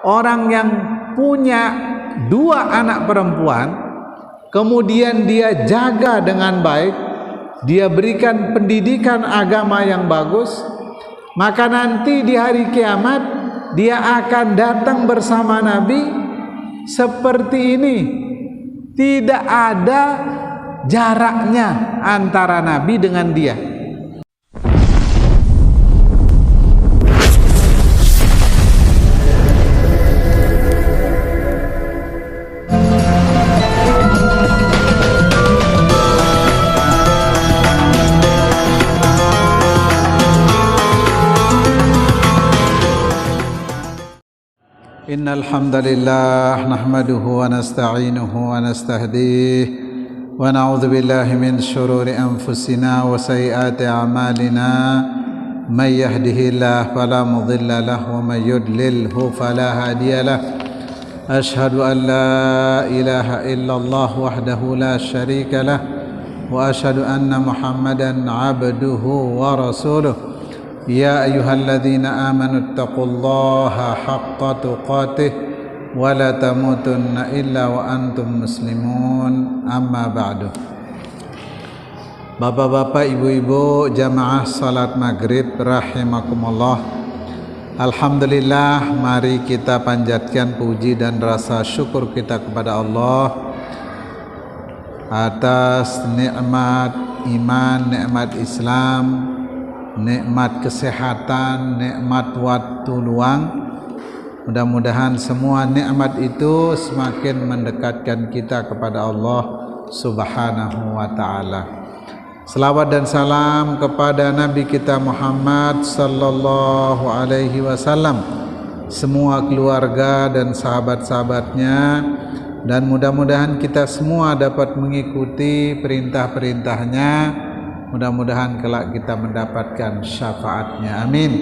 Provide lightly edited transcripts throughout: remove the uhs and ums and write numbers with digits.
orang yang punya 2 anak perempuan, kemudian dia jaga dengan baik, dia berikan pendidikan agama yang bagus, maka nanti di hari kiamat dia akan datang bersama Nabi seperti ini. Tidak ada jaraknya antara Nabi dengan dia. Innal hamdalillah nahmaduhu wa nasta'inuhu wa nastahdiih wa na'udzu billahi min shururi anfusina wa sayyiati a'malina may yahdihillahu fala mudilla lahu wa may yudlilhu fala hadiya lahu. Ashhadu an la ilaha illallah wahdahu la syarika lah wa ashhadu anna Muhammadan 'abduhu wa rasuluh. Ya ayyuhalladzina amanu taqullaha haqqa tuqatih wa la tamutunna illa wa antum muslimun, amma ba'du. Bapak-bapak, ibu-ibu, jamaah salat maghrib rahimakumullah. Alhamdulillah, mari kita panjatkan puji dan rasa syukur kita kepada Allah atas nikmat iman, nikmat Islam, nikmat kesehatan, nikmat waktu luang. Mudah-mudahan semua nikmat itu semakin mendekatkan kita kepada Allah Subhanahu wa ta'ala. Selawat dan salam kepada Nabi kita Muhammad sallallahu alaihi wasallam, semua keluarga dan sahabat-sahabatnya, dan mudah-mudahan kita semua dapat mengikuti perintah-perintahnya. Mudah-mudahan kelak kita mendapatkan syafaatnya. Amin.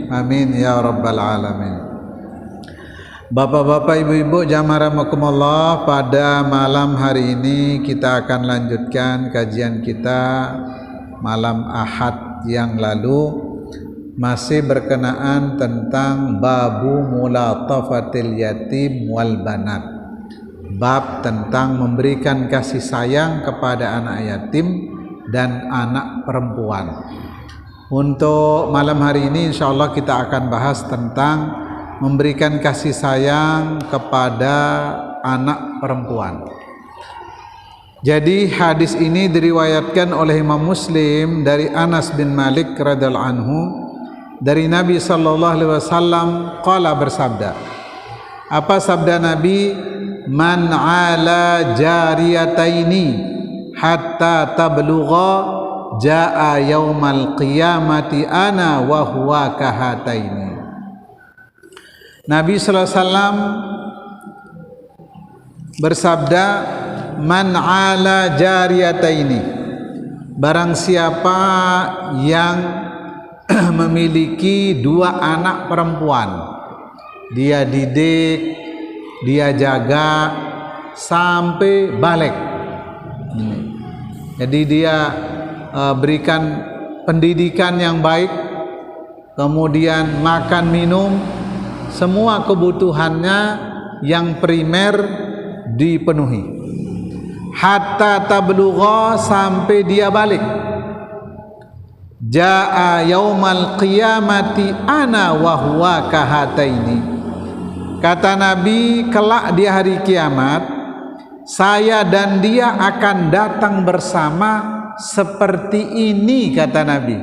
Amin ya rabbal alamin. Bapak-bapak, ibu-ibu, jamaah rahimakumullah, pada malam hari ini kita akan lanjutkan kajian kita malam Ahad yang lalu, masih berkenaan tentang babu mulatafatil yatim wal banat, bab tentang memberikan kasih sayang kepada anak yatim dan anak perempuan. Untuk malam hari ini insyaallah kita akan bahas tentang memberikan kasih sayang kepada anak perempuan. Jadi hadis ini diriwayatkan oleh Imam Muslim dari Anas bin Malik radhiyallahu anhu, dari Nabi sallallahu alaihi wasallam qala, bersabda. Apa sabda Nabi? Man ala jariyataini hatta tablugha jaa yaumal qiyamati ana wa huwa kahataini. Nabi sallallahu alaihi wasallam bersabda, man ala jariyataini, barang siapa yang memiliki 2 anak perempuan, dia didik, dia jaga sampai balik. Jadi dia berikan pendidikan yang baik, kemudian makan minum, semua kebutuhannya yang primer dipenuhi. Hatta tablugha, sampai dia balik. Jaa yaumal qiyamati ana wa huwa kahataini. Kata Nabi, kelak di hari kiamat saya dan dia akan datang bersama seperti ini, kata Nabi.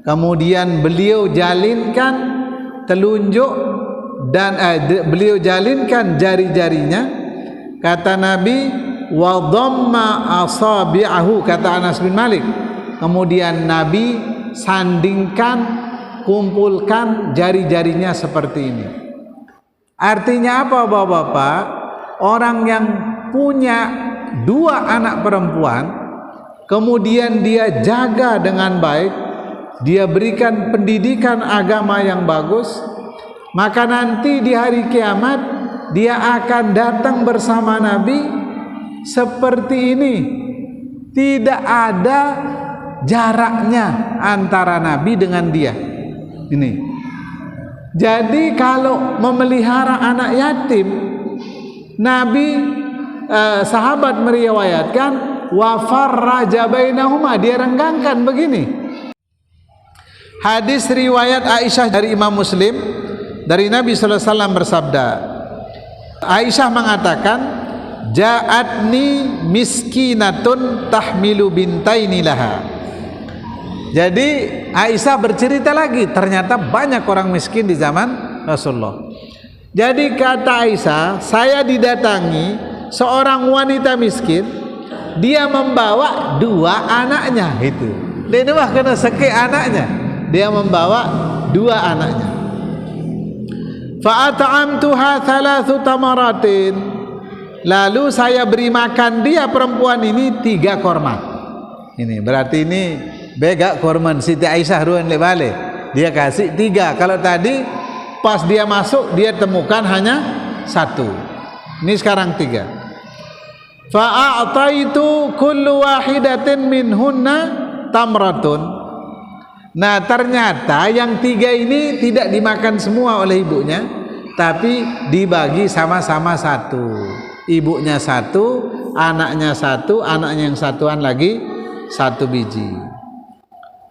Kemudian beliau jalinkan telunjuk dan beliau jalinkan jari-jarinya. Kata Nabi, wa dhamma asabi'ahu, kata Anas bin Malik. Kemudian Nabi sandingkan, kumpulkan jari-jarinya seperti ini. Artinya apa, Bapak-bapak? Orang yang punya 2 anak perempuan, kemudian dia jaga dengan baik, dia berikan pendidikan agama yang bagus, maka nanti di hari kiamat dia akan datang bersama Nabi seperti ini. Tidak ada jaraknya antara Nabi dengan dia. Ini Jadi kalau memelihara anak yatim, Nabi sahabat meriwayatkan wa farraja bainahuma, dia renggangkan begini. Hadis riwayat Aisyah dari Imam Muslim, dari Nabi sallallahu alaihi wasallam bersabda, Aisyah mengatakan, ja'atni miskinatun tahmilu bintaini laha. Jadi Aisyah bercerita lagi, ternyata banyak orang miskin di zaman Rasulullah. Jadi kata Aisyah, saya didatangi seorang wanita miskin, dia membawa 2 anaknya. Itu dia mah kena sekek anaknya, dia membawa 2 anaknya. Fa at'amtuha 3 tamaratin, lalu saya beri makan dia, perempuan ini 3 korma. Ini berarti ini bega korman Siti Aisyah ruan le bale, dia kasih 3. Kalau tadi pas dia masuk dia temukan hanya 1, ini sekarang 3. Fa'ataitu kullu wahidatin minhunna tamratun. Nah ternyata yang 3 ini tidak dimakan semua oleh ibunya, tapi dibagi sama-sama 1. Ibunya 1, anaknya 1, anaknya yang satuan lagi 1 biji.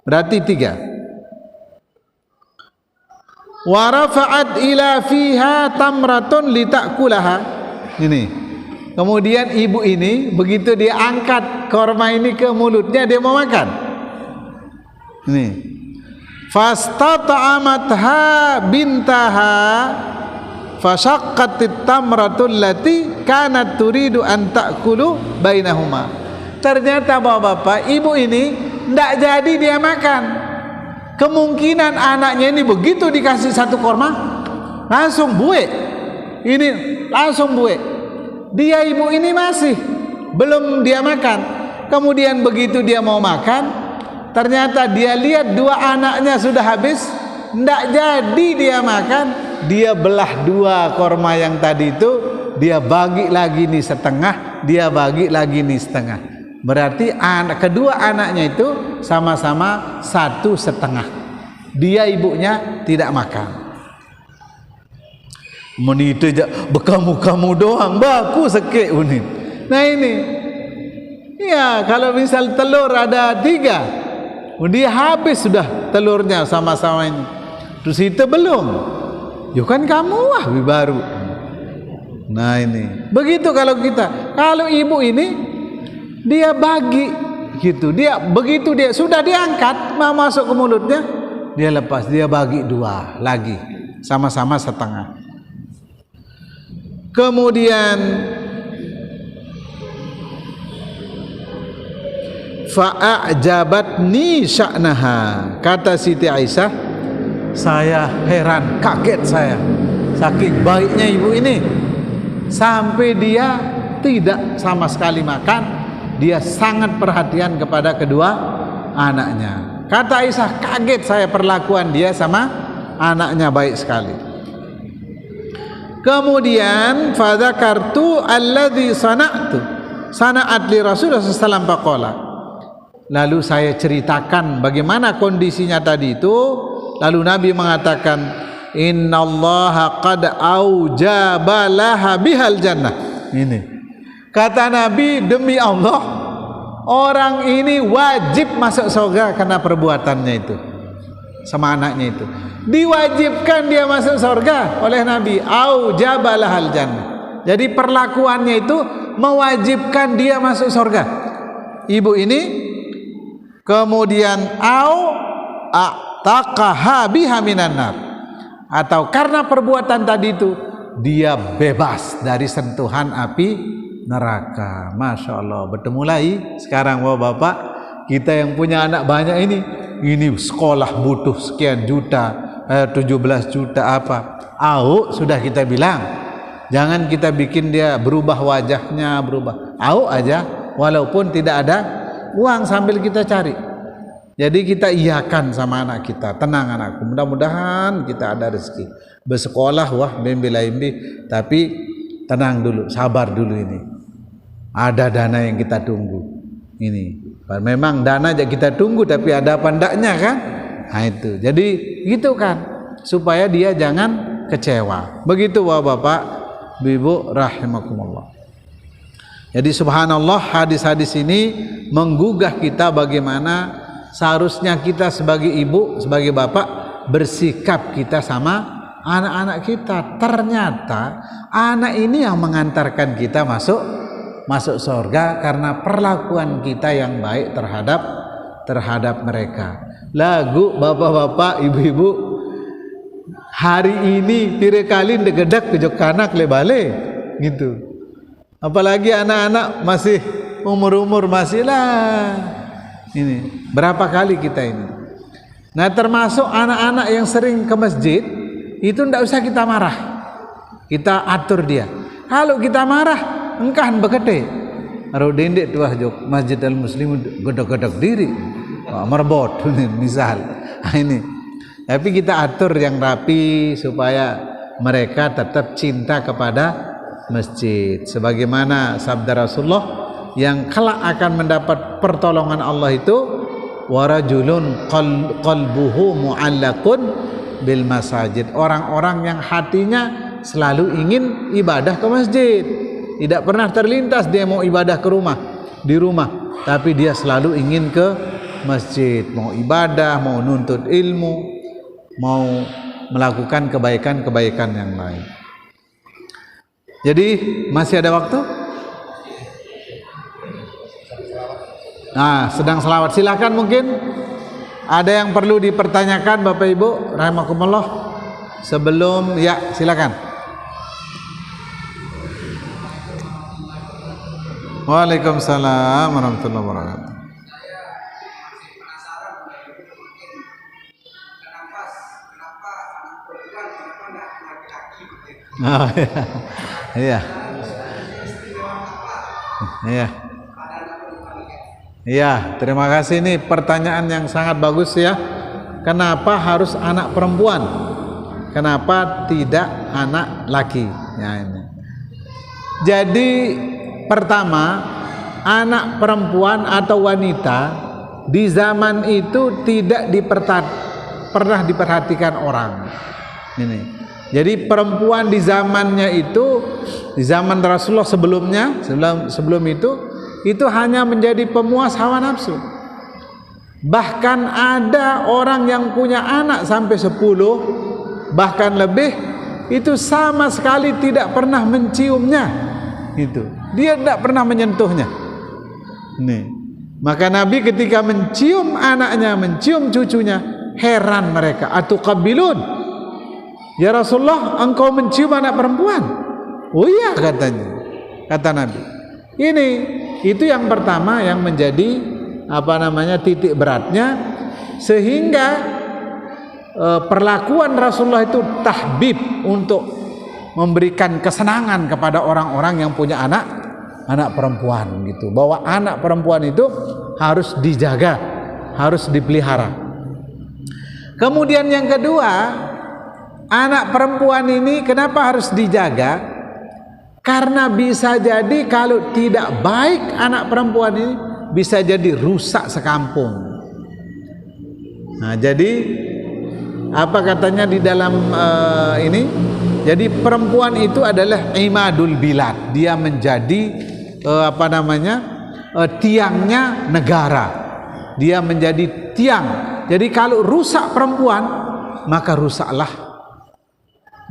Berarti 3. Wa rafa'at ila fiha tamratun litakulaha. Ini. Kemudian ibu ini begitu dia angkat korma ini ke mulutnya, dia mau makan. Ini. Fastata'amatha bintaha fashaqqatit tamratul lati kanat turidu an ta'kulu bainahuma. Ternyata Bapak-bapak, ibu ini tidak jadi dia makan. Kemungkinan anaknya ini begitu dikasih 1 korma langsung buek. Ini langsung buek. Dia ibu ini masih belum dia makan. Kemudian begitu dia mau makan, ternyata dia lihat 2 anaknya sudah habis, tidak jadi dia makan. Dia belah 2 korma yang tadi itu, dia bagi lagi nih setengah, dia bagi lagi nih setengah. Berarti kedua anaknya itu sama-sama 1,5. Dia ibunya tidak makan. Menit aja bekamu doang baku sekek unit. Nah ini, ya kalau misal telur ada 3, dia habis sudah telurnya sama-sama ini. Terus itu belum, yuk kan kamu baru. Nah ini, begitu kalau kita, kalau ibu ini dia bagi gitu, dia begitu dia sudah diangkat mau masuk ke mulutnya, dia lepas, dia bagi 2 lagi sama-sama setengah. Kemudian fa'ajabatni sya'naha, kata Siti Aisyah, saya heran, kaget saya saking baiknya ibu ini, sampai dia tidak sama sekali makan. Dia sangat perhatian kepada kedua anaknya. Kata Aisyah, kaget saya perlakuan dia sama anaknya, baik sekali. Kemudian fadzakartu alladzi sana'at li Rasulullah sallallahu alaihi wasallam faqala. Lalu saya ceritakan bagaimana kondisinya tadi itu. Lalu Nabi mengatakan, innallaha qad aujaba laha bihal jannah. Ini kata Nabi, demi Allah, orang ini wajib masuk surga karena perbuatannya itu sama anaknya itu. Diwajibkan dia masuk surga oleh Nabi. Aujaba lahal jannah. Jadi perlakuannya itu mewajibkan dia masuk surga. Ibu ini kemudian a'taqaha biha minan nar, atau karena perbuatan tadi itu dia bebas dari sentuhan api neraka. Masya Allah, bertemu lagi sekarang Bapak, kita yang punya anak banyak ini sekolah butuh sekian juta, 17 juta apa, sudah kita bilang jangan kita bikin dia berubah wajahnya, berubah aja walaupun tidak ada uang, sambil kita cari. Jadi kita iyakan sama anak kita, tenang anakku, mudah-mudahan kita ada rezeki bersekolah, bimbi, tapi tenang dulu, sabar dulu, ini ada dana yang kita tunggu. Ini memang dana aja kita tunggu, tapi ada apa ndaknya kan? Nah itu, jadi gitu kan. supaya dia jangan kecewa. Begitu Bapak, Ibu rahimakumullah. Jadi subhanallah, hadis-hadis ini menggugah kita bagaimana seharusnya kita sebagai ibu, sebagai bapak bersikap kita sama anak-anak kita. Ternyata anak ini yang mengantarkan kita masuk surga karena perlakuan kita yang baik terhadap mereka. Lagu bapak-bapak, ibu-ibu, hari ini pire kali degedak ke Jokanak lebale gitu. Apalagi anak-anak masih umur-umur masih lah. Ini berapa kali kita ini. Nah, termasuk anak-anak yang sering ke masjid, itu tidak usah kita marah. Kita atur dia. Kalau kita marah, engkau bekete. Aru dendek tuah jok Masjid Al-Muslim godok-godok diri. Merbot misal. Ini. Tapi kita atur yang rapi supaya mereka tetap cinta kepada masjid. Sebagaimana sabda Rasulullah, yang kelak akan mendapat pertolongan Allah itu warajulun qalbuhu mu'allaqun bil masajid. Orang-orang yang hatinya selalu ingin ibadah ke masjid. Tidak pernah terlintas dia mau ibadah di rumah, tapi dia selalu ingin ke masjid, mau ibadah, mau nuntut ilmu, mau melakukan kebaikan-kebaikan yang lain. Jadi masih ada waktu? Nah, sedang selawat, silakan. Mungkin ada yang perlu dipertanyakan Bapak Ibu rahimakumullah sebelum, ya silakan. Waalaikumsalam warahmatullahi wabarakatuh. Oh, iya. Iya. Iya, terima kasih. Ini pertanyaan yang sangat bagus ya. Kenapa harus anak perempuan? Kenapa tidak anak laki? Ya, ini. Jadi pertama, anak perempuan atau wanita di zaman itu tidak pernah diperhatikan orang. Ini. Jadi perempuan di zamannya itu, di zaman Rasulullah sebelum itu hanya menjadi pemuas hawa nafsu. Bahkan ada orang yang punya anak sampai 10 bahkan lebih, itu sama sekali tidak pernah menciumnya. Itu dia tidak pernah menyentuhnya. Nih, maka Nabi ketika mencium anaknya, mencium cucunya, heran mereka. Atuqabbilun, ya Rasulullah, engkau mencium anak perempuan? Oh iya, katanya, kata Nabi. Itu yang pertama yang menjadi titik beratnya, sehingga perlakuan Rasulullah itu tahbib untuk memberikan kesenangan kepada orang-orang yang punya anak perempuan gitu. Bahwa anak perempuan itu harus dijaga, harus dipelihara. Kemudian yang kedua, anak perempuan ini kenapa harus dijaga? Karena bisa jadi kalau tidak baik anak perempuan ini, bisa jadi rusak sekampung. Nah, jadi apa katanya di dalam ini? Jadi perempuan itu adalah imadul bilad. Dia menjadi tiangnya negara. Dia menjadi tiang. Jadi kalau rusak perempuan, maka rusaklah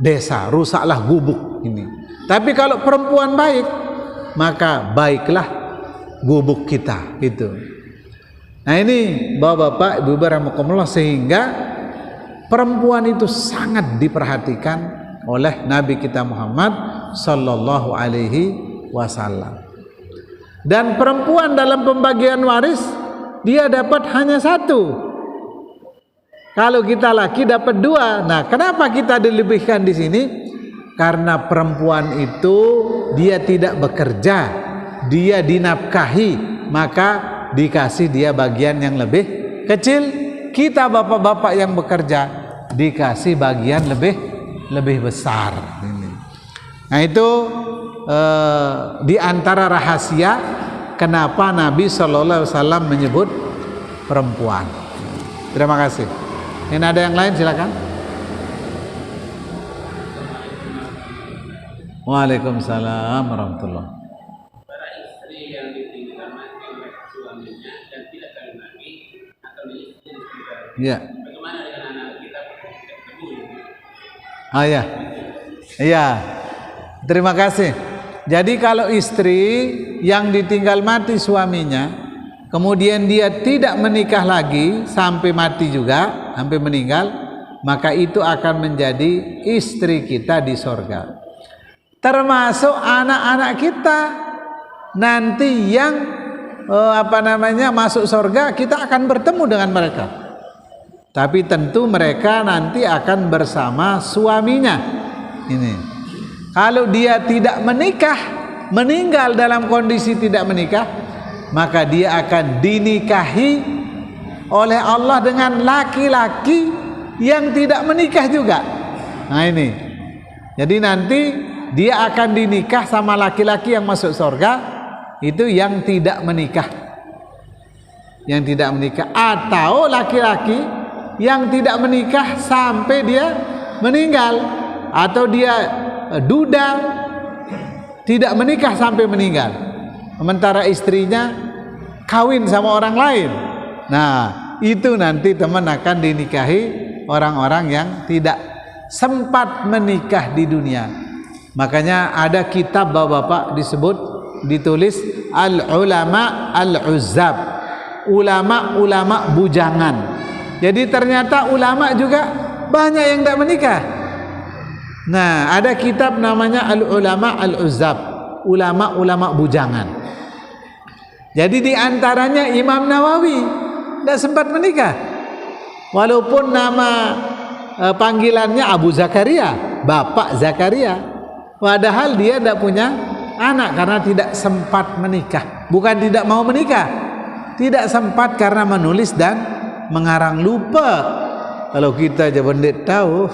desa, rusaklah gubuk ini. Tapi kalau perempuan baik, maka baiklah gubuk kita itu. Nah, ini Bapak-bapak, Ibu rahimakumullah, sehingga perempuan itu sangat diperhatikan oleh Nabi kita Muhammad sallallahu alaihi wasallam. Dan perempuan dalam pembagian waris dia dapat hanya 1. Kalau kita laki dapat 2. Nah, kenapa kita dilebihkan di sini? Karena perempuan itu dia tidak bekerja, dia dinafkahi, maka dikasih dia bagian yang lebih kecil. Kita bapak-bapak yang bekerja dikasih bagian lebih besar. Nah, itu di antara rahasia kenapa Nabi SAW menyebut perempuan. Terima kasih. Ini ada yang lain, silakan. Waalaikumsalam warahmatullahi. Para istri yang ditinggal mati oleh suaminya dan tidak kawin lagi atau istri ditinggal. Ya. Bagaimana dengan anak kita ketemu? Ya. Iya. Terima kasih. Jadi kalau istri yang ditinggal mati suaminya, kemudian dia tidak menikah lagi sampai mati juga, sampai meninggal, maka itu akan menjadi istri kita di sorga. Termasuk anak-anak kita nanti yang masuk sorga, kita akan bertemu dengan mereka. Tapi tentu mereka nanti akan bersama suaminya. Ini. Kalau dia tidak menikah, meninggal dalam kondisi tidak menikah, maka dia akan dinikahi oleh Allah dengan laki-laki yang tidak menikah juga. Nah ini. Jadi nanti dia akan dinikah sama laki-laki yang masuk surga, itu yang tidak menikah. Yang tidak menikah, atau laki-laki yang tidak menikah sampai dia meninggal, atau dia duda tidak menikah sampai meninggal, sementara istrinya kawin sama orang lain. Nah itu nanti teman akan dinikahi orang-orang yang tidak sempat menikah di dunia. Makanya ada kitab bapak-bapak ditulis al-ulama al-uzzab, ulama-ulama bujangan. Jadi ternyata ulama juga banyak yang tidak menikah. Nah ada kitab namanya al-ulama al-uzzab, ulama-ulama bujangan. Jadi diantaranya Imam Nawawi tidak sempat menikah, walaupun nama panggilannya Abu Zakaria, Bapak Zakaria. Padahal dia tidak punya anak karena tidak sempat menikah. Bukan tidak mau menikah, tidak sempat karena menulis dan mengarang lupa. Kalau kita aja bendit tahu.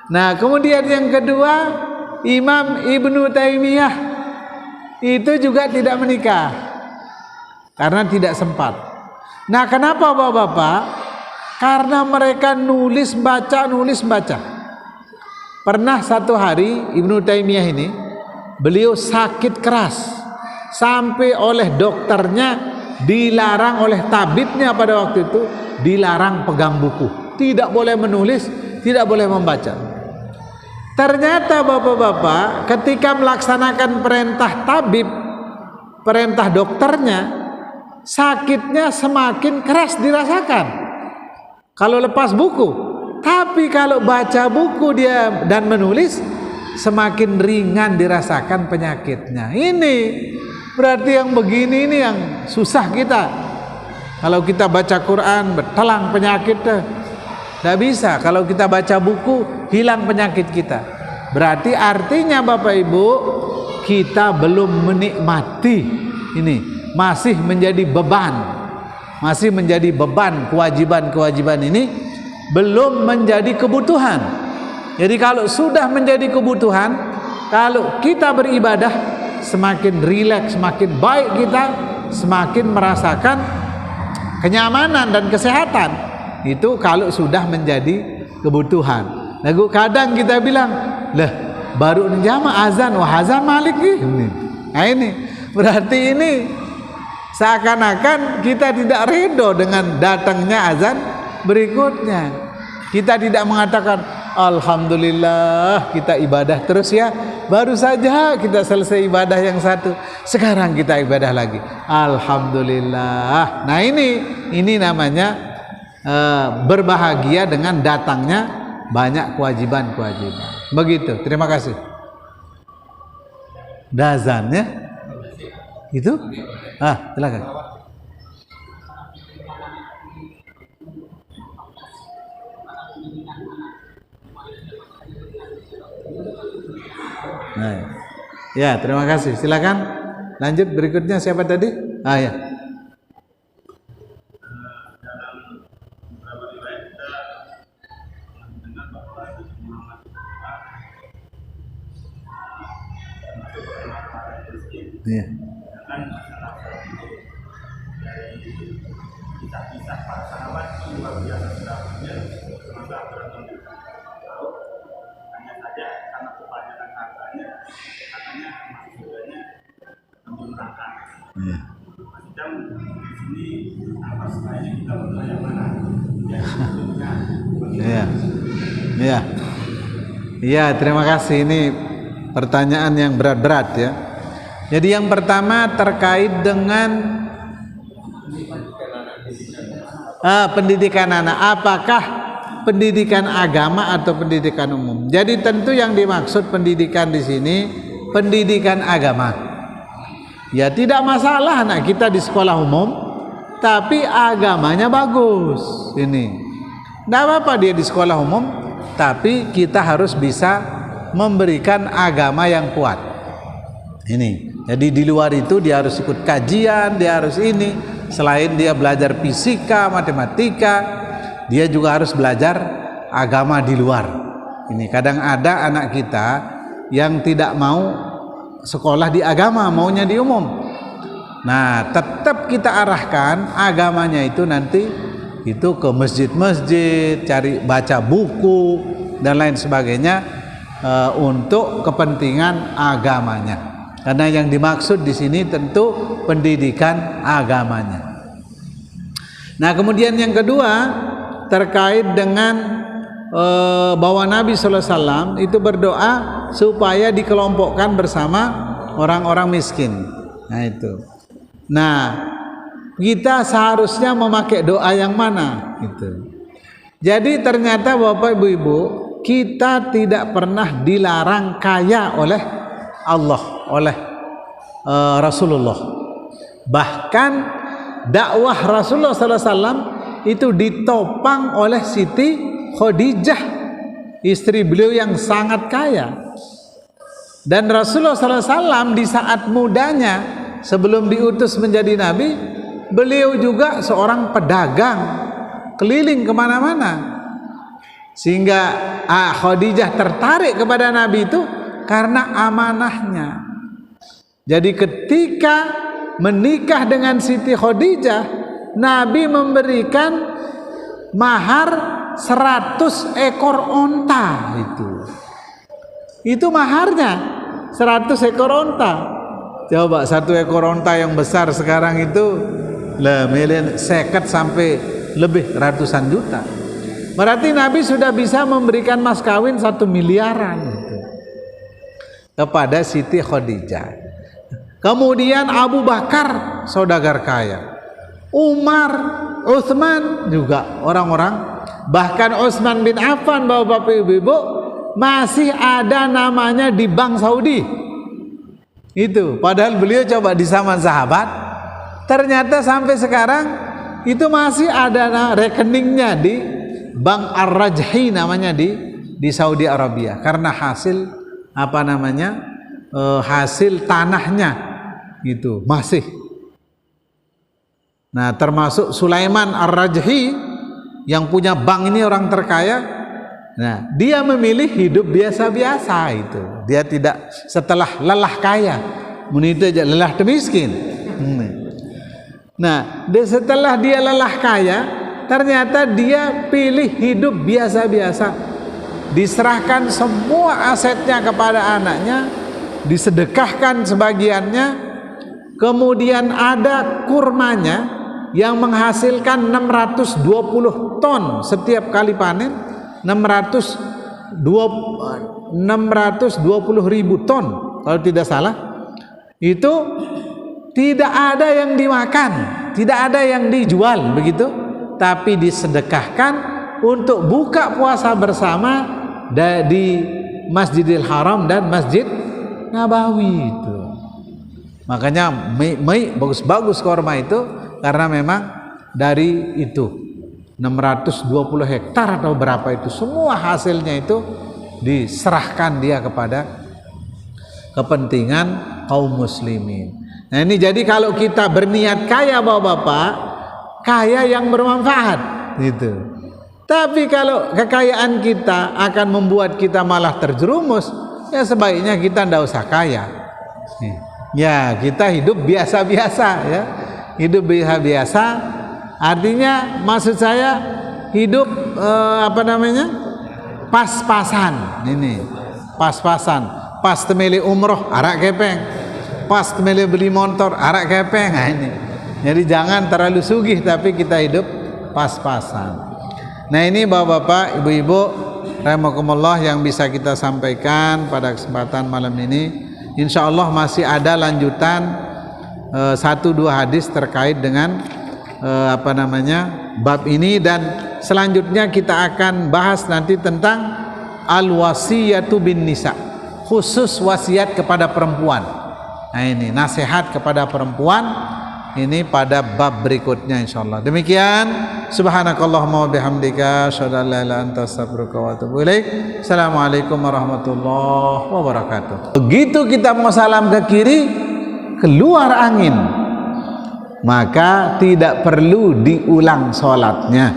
Nah kemudian yang kedua, Imam Ibnu Taimiyah itu juga tidak menikah karena tidak sempat. Nah kenapa bapak-bapak? Karena mereka nulis baca. Pernah satu hari Ibnu Taimiyah ini, beliau sakit keras sampai oleh dokternya dilarang, oleh tabibnya pada waktu itu dilarang pegang buku, tidak boleh menulis, tidak boleh membaca. Ternyata bapak-bapak ketika melaksanakan perintah tabib, perintah dokternya, sakitnya semakin keras dirasakan kalau lepas buku. Tapi kalau baca buku dia dan menulis, semakin ringan dirasakan penyakitnya. Ini berarti yang begini ini yang susah kita. Kalau kita baca Quran bertelang penyakit, tidak bisa. Kalau kita baca buku hilang penyakit kita. Berarti artinya Bapak Ibu, kita belum menikmati ini, masih menjadi beban kewajiban ini, belum menjadi kebutuhan. Jadi kalau sudah menjadi kebutuhan, kalau kita beribadah semakin rileks, semakin baik kita, semakin merasakan kenyamanan dan kesehatan. Itu kalau sudah menjadi kebutuhan. Lalu kadang kita bilang, lah baru jamaah azan, wah azan malik ini. Nah ini berarti ini seakan-akan kita tidak ridho dengan datangnya azan berikutnya. Kita tidak mengatakan alhamdulillah kita ibadah terus ya, baru saja kita selesai ibadah yang satu, sekarang kita ibadah lagi, alhamdulillah. Nah ini namanya berbahagia dengan datangnya banyak kewajiban-kewajiban. Begitu. Terima kasih. Dazannya itu silakan. Nah, ya terima kasih. Silakan lanjut berikutnya, siapa tadi? Ya. Iya. Kisah-kisah para sahabat luar biasa sedapnya, masa berantem hanya saja karena kebanyakan Ya. Iya. Iya. Iya, terima kasih. Ini pertanyaan yang berat-berat ya. Jadi yang pertama terkait dengan pendidikan anak. Apakah pendidikan agama atau pendidikan umum? Jadi tentu yang dimaksud pendidikan di sini pendidikan agama. Ya tidak masalah anak kita di sekolah umum, tapi agamanya bagus. Ini, tidak apa-apa dia di sekolah umum, tapi kita harus bisa memberikan agama yang kuat. Ini, jadi di luar itu dia harus ikut kajian, dia harus ini. Selain dia belajar fisika, matematika, dia juga harus belajar agama di luar. Ini kadang ada anak kita yang tidak mau sekolah di agama, maunya di umum. Nah, tetap kita arahkan agamanya itu nanti itu ke masjid-masjid, cari baca buku dan lain sebagainya untuk kepentingan agamanya. Karena yang dimaksud di sini tentu pendidikan agamanya. Nah, kemudian yang kedua terkait dengan bahwa Nabi SAW itu berdoa supaya dikelompokkan bersama orang-orang miskin. Nah itu. Nah, kita seharusnya memakai doa yang mana? Gitu. Jadi ternyata Bapak Ibu, kita tidak pernah dilarang kaya oleh Allah, oleh Rasulullah. Bahkan dakwah Rasulullah SAW itu ditopang oleh Siti Khadijah, istri beliau yang sangat kaya. Dan Rasulullah SAW di saat mudanya sebelum diutus menjadi nabi, beliau juga seorang pedagang keliling kemana-mana. Sehingga Khadijah tertarik kepada nabi itu karena amanahnya. Jadi ketika menikah dengan Siti Khadijah, Nabi memberikan mahar 100 ekor onta. Itu maharnya 100 ekor onta. Coba 1 ekor onta yang besar sekarang itu seket sampai lebih ratusan juta. Berarti Nabi sudah bisa memberikan mas kawin 1 miliaran gitu, kepada Siti Khadijah. Kemudian Abu Bakar saudagar kaya, Umar, Utsman juga orang-orang. Bahkan Utsman bin Affan, Bapak Ibu, masih ada namanya di Bank Saudi. Itu padahal beliau coba di zaman sahabat, ternyata sampai sekarang itu masih ada rekeningnya di Bank Ar-Rajhi namanya di Saudi Arabia, karena hasil hasil tanahnya itu masih. Nah, termasuk Sulaiman Ar-Rajhi yang punya bank ini orang terkaya. Nah, dia memilih hidup biasa-biasa itu. Dia tidak setelah lelah kaya, menitu aja lelah miskin. Nah, setelah dia lelah kaya, ternyata dia pilih hidup biasa-biasa. Diserahkan semua asetnya kepada anaknya, disedekahkan sebagiannya. Kemudian ada kurmanya yang menghasilkan 620 ton setiap kali panen, 620.000 ton kalau tidak salah. Itu tidak ada yang dimakan, tidak ada yang dijual begitu, tapi disedekahkan untuk buka puasa bersama di Masjidil Haram dan Masjid Nabawi itu. Makanya bagus-bagus korma itu karena memang dari itu 620 hektar atau berapa itu, semua hasilnya itu diserahkan dia kepada kepentingan kaum muslimin. Nah, ini jadi kalau kita berniat kaya Bapak-bapak, kaya yang bermanfaat gitu. Tapi kalau kekayaan kita akan membuat kita malah terjerumus, ya sebaiknya kita tidak usah kaya. Ya, kita hidup biasa-biasa ya. Hidup biasa-biasa artinya maksud saya hidup pas-pasan. Ini pas-pasan. Pas temeli umroh arak kepeng, pas mele beli motor arak kepeng. Nah ini. Jadi jangan terlalu sugih tapi kita hidup pas-pasan. Nah ini bapak-bapak, ibu-ibu rahimakumullah yang bisa kita sampaikan pada kesempatan malam ini. Insya Allah masih ada lanjutan 1-2 hadis terkait dengan bab ini, dan selanjutnya kita akan bahas nanti tentang al-wasiyatu bin nisa, khusus wasiat kepada perempuan. Nah ini nasihat kepada perempuan ini pada bab berikutnya insyaallah. Demikian, subhanakallahumma wa bihamdika asyhadu an la ilaha illa anta astaghfiruka wa atubu ilaik. Assalamualaikum warahmatullahi wabarakatuh. Begitu kita mau salam ke kiri, keluar angin, maka tidak perlu diulang sholatnya.